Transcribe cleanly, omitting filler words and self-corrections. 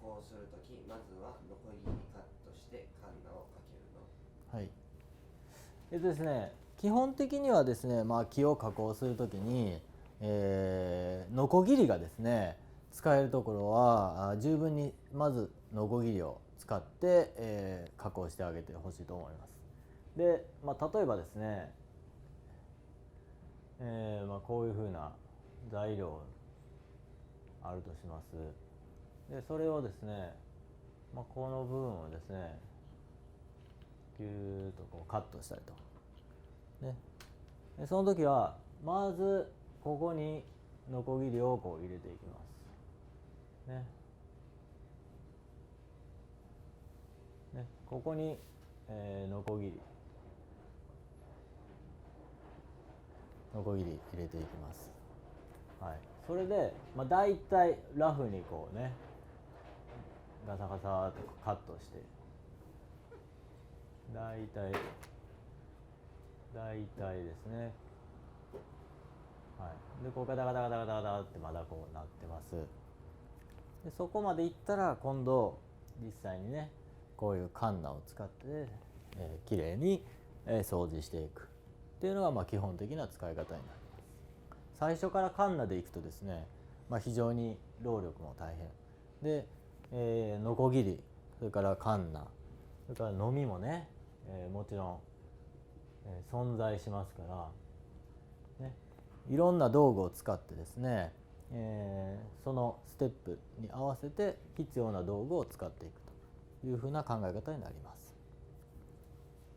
工するとき、まずはノコギリカットしてカンナをかけるの？はい。ですね、基本的にはですね、木を加工するときに、ノコギリがですね使えるところは十分にまずノコギリを使って、加工してあげてほしいと思います。で、例えばですね、こういうふうな材料あるとします。でそれをですね、この部分をですねギューッとこうカットしたりと、ね、でその時はまずここにノコギリをこう入れていきます、ねね、ここに、ノコギリ入れていきます。はい、それで、だいたいラフにこうねガサガサーっとカットして、だいたいですね、はい、でこうガタガタガタガタガタってまだこうなってます。でそこまでいったら今度実際にねこういうカンナを使って、きれいに、掃除していくっていうのが基本的な使い方になります。最初からカンナでいくとですね、非常に労力も大変で、ノコギリ、それからカンナ、それからノミもね、もちろん、存在しますから、ね、いろんな道具を使ってですね、そのステップに合わせて必要な道具を使っていくというふうな考え方になります。